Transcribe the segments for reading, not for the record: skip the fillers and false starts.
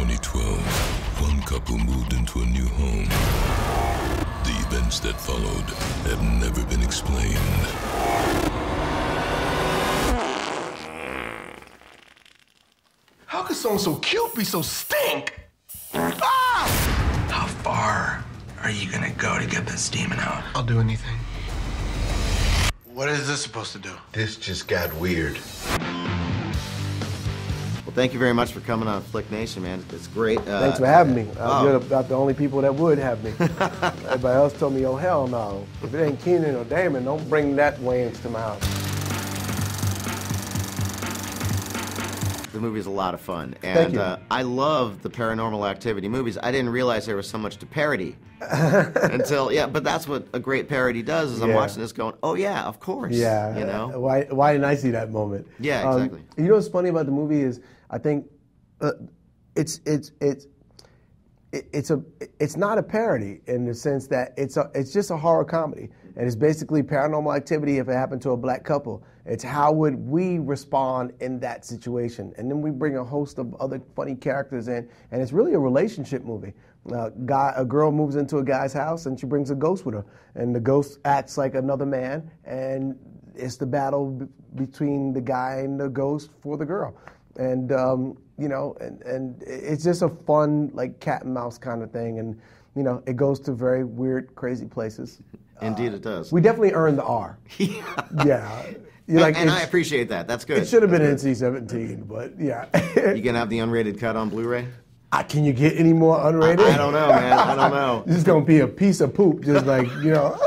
2012, one couple moved into a new home. The events that followed have never been explained. How could someone so cute be so stink? Ah! How far are you gonna go to get this demon out? I'll do anything. What is this supposed to do? This just got weird. Well, thank you very much for coming on Flick Nation, man. It's great. Thanks for having me. You're about the only people that would have me. Everybody else told me, oh, hell no. If it ain't Keenan or Damon, don't bring that Wayans to my house. The movie's a lot of fun. Thank And you. I love the Paranormal Activity movies. I didn't realize there was so much to parody until, but that's what a great parody does, is I'm watching this going, oh yeah, of course. Yeah. You know? Why didn't I see that moment? Yeah, exactly. You know what's funny about the movie is, I think it's not a parody in the sense that it's just a horror comedy, and it's basically Paranormal Activity if it happened to a black couple. It's how would we respond in that situation, and then we bring a host of other funny characters in, and it's really a relationship movie. A girl moves into a guy's house and she brings a ghost with her, and the ghost acts like another man, and it's the battle between the guy and the ghost for the girl. And you know, and it's just a fun, like, cat and mouse kind of thing, and you know, it goes to very weird, crazy places. Indeed, it does. We definitely earned the R. Yeah. And I appreciate that. That's good. It should have been NC-17, but yeah. You gonna have the unrated cut on Blu-ray? Can you get any more unrated? I don't know, man. I don't know. This is gonna be a piece of poop, just like, you know.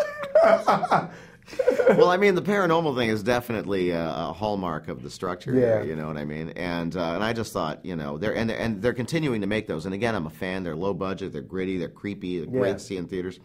Well, I mean, the paranormal thing is definitely a hallmark of the structure. Yeah. You know what I mean? And I just thought, you know, they're continuing to make those. And again, I'm a fan. They're low budget. They're gritty. They're creepy. They're great to see in theaters.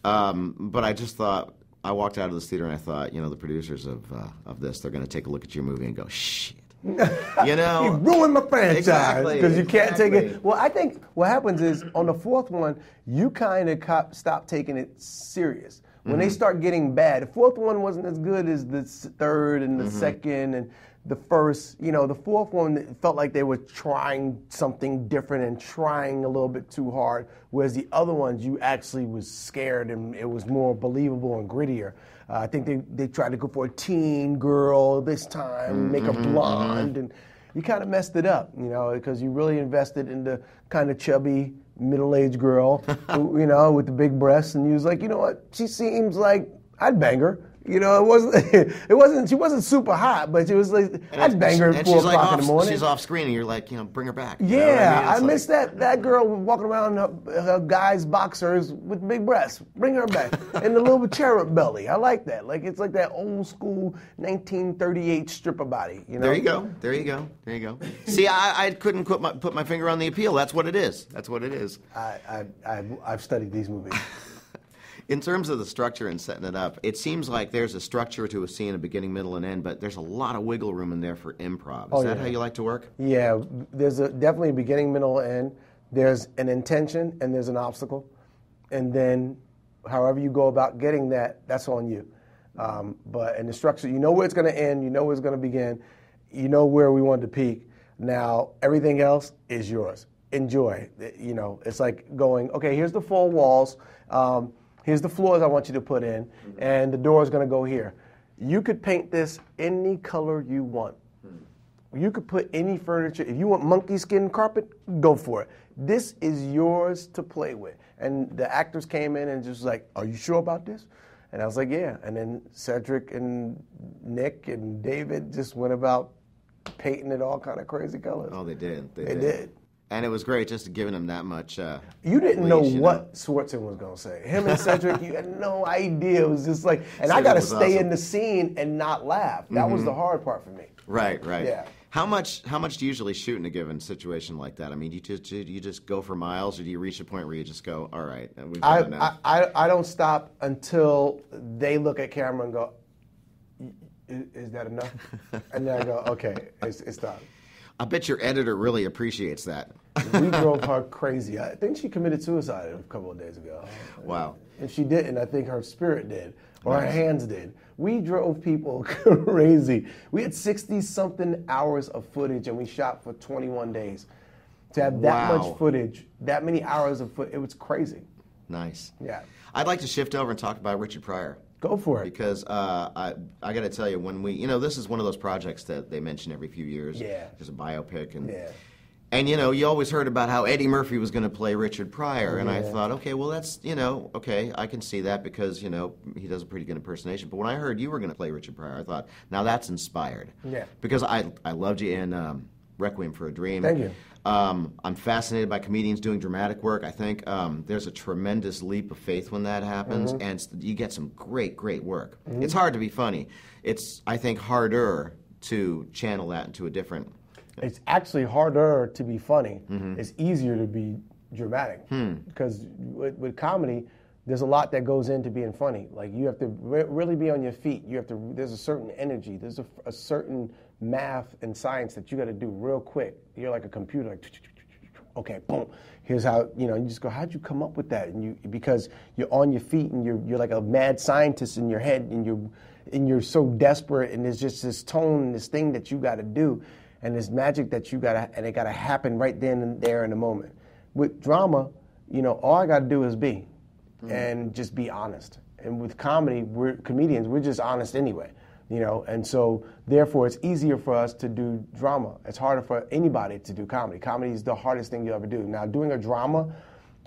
But I just thought, I walked out of this theater and I thought, you know, the producers of this, they're going to take a look at your movie and go, shit. You know, you ruined my franchise because you can't take Exactly. it. Well, I think what happens is on the fourth one, you kind of stop taking it serious. When they start getting bad, the fourth one wasn't as good as the third and the second and the first. You know, the fourth one, it felt like they were trying something different and trying a little bit too hard, whereas the other ones, you actually was scared and it was more believable and grittier. I think they tried to go for a teen girl this time, make her blonde, and you kind of messed it up, you know, because you really invested in the kind of chubby middle-aged girl, who, you know, with the big breasts, and you was like, you know what, she seems like I'd bang her. You know, she wasn't super hot, but she was like, I'd bang her at 4 o'clock in the morning. She's off screen, and you're like, you know, bring her back. You Yeah, know what I mean? I miss that girl walking around her guys' boxers with big breasts. Bring her back. And the little cherub belly. I like that. Like, it's like that old school 1938 stripper body. You know? There you go. There you go. There you go. See, I couldn't put my finger on the appeal. That's what it is. That's what it is. I've studied these movies. In terms of the structure and setting it up, it seems like there's a structure to a scene, a beginning, middle, and end, but there's a lot of wiggle room in there for improv. Is that how you like to work? Yeah, there's definitely a beginning, middle, end. There's an intention and there's an obstacle. And then however you go about getting that, that's on you. But in the structure, you know where it's going to end, you know where it's going to begin, you know where we want to peak. Now, everything else is yours. Enjoy. You know, it's like going, okay, here's the 4 walls. Here's the floors I want you to put in, and the door is going to go here. You could paint this any color you want. You could put any furniture. If you want monkey skin carpet, go for it. This is yours to play with. And the actors came in and just like, are you sure about this? And I was like, yeah. And then Cedric and Nick and David just went about painting it all kind of crazy colors. Oh, they did. They did. And it was great just giving them that much. You didn't know what Schwartzen was going to say. Him and Cedric, you had no idea. It was just like, and I got to stay in the scene and not laugh. That was the hard part for me. Right, right. Yeah. How much do you usually shoot in a given situation like that? I mean, do you just go for miles, or do you reach a point where you just go, all right, we've got enough? I don't stop until they look at camera and go, is that enough? And then I go, okay, it's done. I bet your editor really appreciates that. We drove her crazy. I think she committed suicide a couple of days ago. Wow. If she didn't, I think her spirit did, or her hands did. We drove people crazy. We had 60-something hours of footage, and we shot for 21 days. To have that Wow. much footage, that many hours of footage, it was crazy. Nice. Yeah. I'd like to shift over and talk about Richard Pryor. Go for it. Because I got to tell you, when we, this is one of those projects that they mention every few years. Yeah. There's a biopic. Yeah. You always heard about how Eddie Murphy was going to play Richard Pryor. And I thought, okay, well, that's, okay, I can see that because, he does a pretty good impersonation. But when I heard you were going to play Richard Pryor, I thought, now that's inspired. Yeah. Because I loved you in Requiem for a Dream. Thank you. I'm fascinated by comedians doing dramatic work. I think there's a tremendous leap of faith when that happens, and you get some great, great work. It's hard to be funny. It's, I think, harder to channel that into a different... It's actually harder to be funny. It's easier to be dramatic. Because with comedy, there's a lot that goes into being funny. Like, you have to really be on your feet. There's a certain energy. There's a certain math and science that you got to do real quick. You're like a computer, like, okay, boom. Here's how, you just go, how'd you come up with that? And because you're on your feet and you're like a mad scientist in your head, and you're so desperate, and there's just this tone and this thing that you got to do, and this magic that and it got to happen right then and there in the moment. With drama, all I got to do is be, and just be honest. And with comedy, we're comedians, we're just honest anyway. And so therefore it's easier for us to do drama. It's harder for anybody to do comedy. Comedy is the hardest thing you'll ever do. Now, doing a drama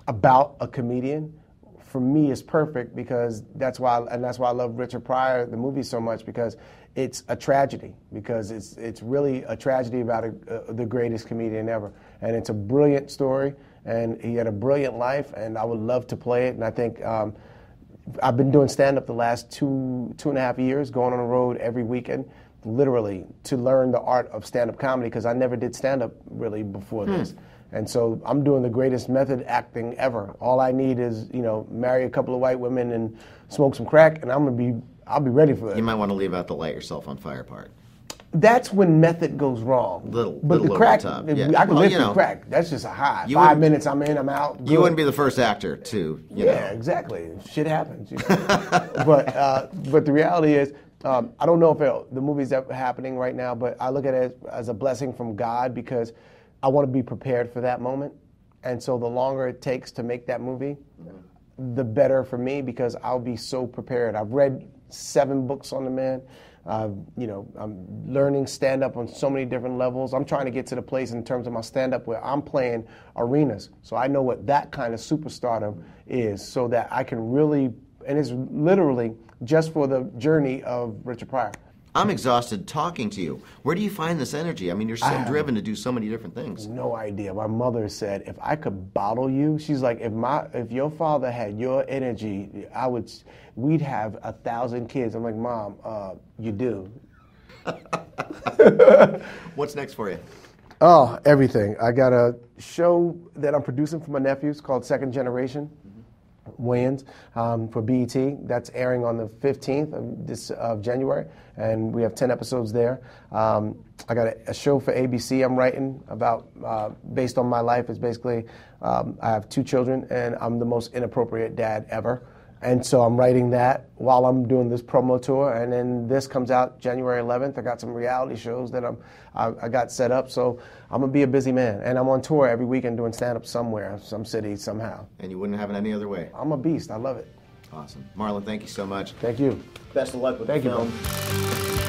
about a comedian, for me, is perfect because that's why I love Richard Pryor, the movie, so much, because it's a tragedy, because it's really a tragedy about the greatest comedian ever. And it's a brilliant story, and he had a brilliant life, and I would love to play it. And I think I've been doing stand-up the last two and a half years, going on the road every weekend, literally, to learn the art of stand-up comedy, because I never did stand-up really before this. And so I'm doing the greatest method acting ever. All I need is, marry a couple of white women and smoke some crack, and I'll be ready for it. You might want to leave out the light yourself on fire part. That's when method goes wrong. But the crack, over the top. Yeah. I can live through crack. That's just a high. 5 minutes, I'm in, I'm out. You wouldn't be the first actor to, Yeah, exactly. Shit happens. But the reality is, I don't know if the movie's happening right now, but I look at it as a blessing from God, because I want to be prepared for that moment. And so the longer it takes to make that movie, the better for me, because I'll be so prepared. I've read 7 books on the man. I'm learning stand-up on so many different levels. I'm trying to get to the place in terms of my stand-up where I'm playing arenas. So I know what that kind of superstardom is, so that I can really, and it's literally just for the journey of Richard Pryor. I'm exhausted talking to you. Where do you find this energy? I mean, you're so driven to do so many different things. No idea. My mother said, if I could bottle you, she's like, if your father had your energy, we'd have 1,000 kids. I'm like, Mom, you do. What's next for you? Oh, everything. I got a show that I'm producing for my nephews called Second Generation. Wayans for BET. That's airing on the 15th of January, and we have 10 episodes there. I got a show for ABC I'm writing about, based on my life. It's basically, I have 2 children, and I'm the most inappropriate dad ever. And so I'm writing that while I'm doing this promo tour, and then this comes out January 11th. I got some reality shows that I got set up, so I'm gonna be a busy man. And I'm on tour every weekend doing stand-up somewhere, some city, somehow. And you wouldn't have it any other way. I'm a beast. I love it. Awesome. Marlon, thank you so much. Thank you. Best of luck with the film.